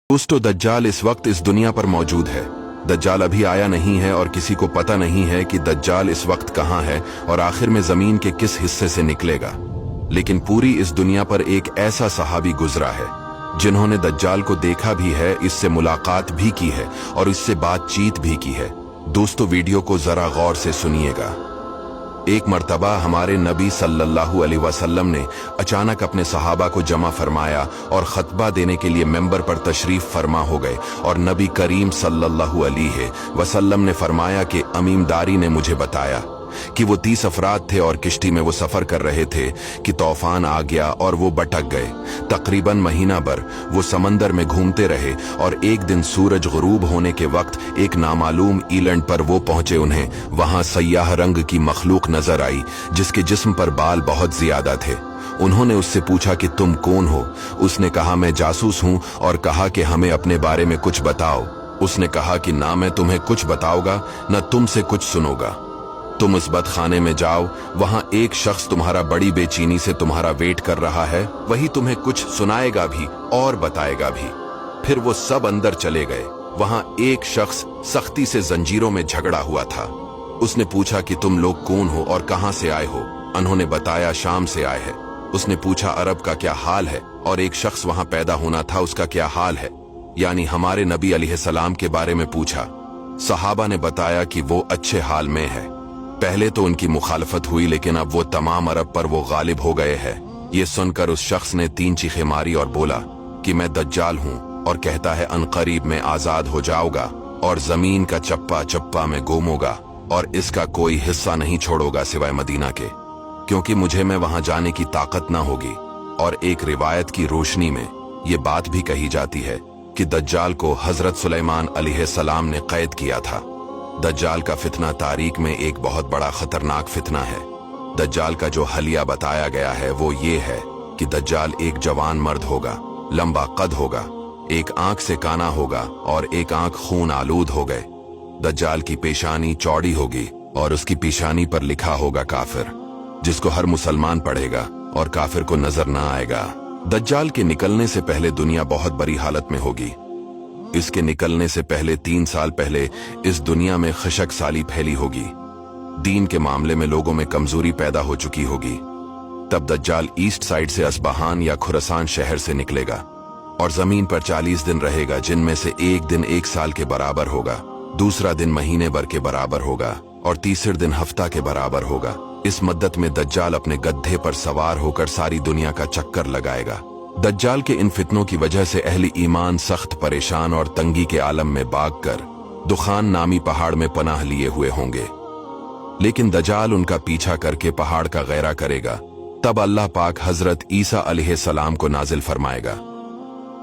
दोस्तों, दज्जाल इस वक्त इस दुनिया पर मौजूद है। दज्जाल अभी आया नहीं है और किसी को पता नहीं है कि दज्जाल इस वक्त कहाँ है और आखिर में जमीन के किस हिस्से से निकलेगा। लेकिन पूरी इस दुनिया पर एक ऐसा सहाबी गुजरा है जिन्होंने दज्जाल को देखा भी है, इससे मुलाकात भी की है और इससे बातचीत भी की है। दोस्तों, वीडियो को जरा गौर से सुनिएगा। एक मर्तबा हमारे नबी सल्लल्लाहु अलैहि वसल्लम ने अचानक अपने सहाबा को जमा फरमाया और खतबा देने के लिए मेंबर पर तशरीफ फरमा हो गए और नबी करीम सल्लल्लाहु अलैहि वसल्लम ने फरमाया कि अमीमदारी ने मुझे बताया कि वो 30 अफराद थे और किश्ती में वो सफर कर रहे थे कि तूफान आ गया और वो भटक गए। तकरीबन महीना भर वो समंदर में घूमते रहे और एक दिन सूरज गुरूब होने के वक्त एक नामालूम ईलैंड पर वो पहुंचे। उन्हें वहां सयाह रंग की मखलूक नजर आई जिसके जिस्म पर बाल बहुत ज्यादा थे। उन्होंने उससे पूछा कि तुम कौन हो? उसने कहा, मैं जासूस हूं, और कहा कि हमें अपने बारे में कुछ बताओ। उसने कहा कि ना मैं तुम्हें कुछ बताऊंगा न तुमसे कुछ सुनूंगा। तुम उस बदखाने में जाओ, वहां एक शख्स तुम्हारा बड़ी बेचैनी से तुम्हारा वेट कर रहा है, वही तुम्हें कुछ सुनाएगा भी और बताएगा भी। फिर वो सब अंदर चले गए। वहां एक शख्स सख्ती से जंजीरों में झगड़ा हुआ था। उसने पूछा कि तुम लोग कौन हो और कहां से आए हो? उन्होंने बताया, शाम से आए हैं। उसने पूछा, अरब का क्या हाल है? और एक शख्स वहां पैदा होना था, उसका क्या हाल है? यानी हमारे नबी अलैहिस्सलाम के बारे में पूछा। सहाबा ने बताया कि वो अच्छे हाल में है। पहले तो उनकी मुखालफत हुई, लेकिन अब वो तमाम अरब पर वो गालिब हो गए हैं। ये सुनकर उस शख्स ने 3 चीखें मारी और बोला कि मैं दज्जाल हूं और कहता है अनकरीब में आजाद हो जाऊंगा और जमीन का चप्पा चप्पा में गुमूंगा और इसका कोई हिस्सा नहीं छोड़ूंगा सिवाय मदीना के, क्योंकि मुझे में वहां जाने की ताकत ना होगी। और एक रिवायत की रोशनी में ये बात भी कही जाती है कि दज्जाल को हजरत सुलेमान अलैहिस्सलाम ने कैद किया था। दज्जाल का फितना तारीख में एक बहुत बड़ा खतरनाक फितना है। दज्जाल का जो हलिया बताया गया है वो ये है कि दज्जाल एक जवान मर्द होगा, लंबा कद होगा, एक आंख से काना होगा और एक आंख खून आलूद हो गए। दज्जाल की पेशानी चौड़ी होगी और उसकी पेशानी पर लिखा होगा काफिर, जिसको हर मुसलमान पढ़ेगा और काफिर को नजर ना आएगा। दज्जाल के निकलने से पहले दुनिया बहुत बुरी हालत में होगी। इसके निकलने से पहले 3 साल पहले इस दुनिया में खशक साली फैली होगी। दीन के मामले में लोगों में कमजोरी पैदा हो चुकी होगी। तब दज्जाल ईस्ट साइड से अस्बहान या खुरासान शहर से निकलेगा और जमीन पर 40 दिन रहेगा, जिनमें से एक दिन 1 साल के बराबर होगा, दूसरा दिन महीने भर के बराबर होगा और तीसरे दिन हफ्ता के बराबर होगा। इस मद्दत में दज्जाल अपने गड्ढे पर सवार होकर सारी दुनिया का चक्कर लगाएगा। दज्जाल के इन फितनों की वजह से अहले ईमान सख्त परेशान और तंगी के आलम में भागकर दुखान नामी पहाड़ में पनाह लिए हुए होंगे। लेकिन दज्जाल उनका पीछा करके पहाड़ का गैरा करेगा। तब अल्लाह पाक हजरत ईसा अलैहिस्सलाम को नाजिल फरमाएगा।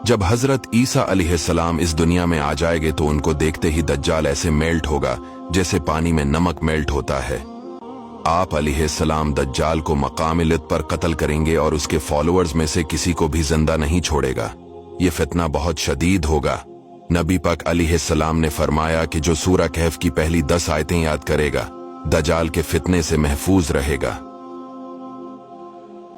जब हजरत ईसा अलैहिस्सलाम इस दुनिया में आ जाएंगे तो उनको देखते ही दज्जाल ऐसे मेल्ट होगा जैसे पानी में नमक मेल्ट होता है। आप अलैहिस्सलाम दज्जाल को मकाम-ए-लित पर कत्ल करेंगे और उसके फॉलोअर्स में से किसी को भी जिंदा नहीं छोड़ेगा। ये फितना बहुत शदीद होगा। नबी पाक अलैहिस्सलाम ने फरमाया कि जो सूरह कहफ की पहली 10 आयतें याद करेगा दज्जाल के फितने से महफूज रहेगा।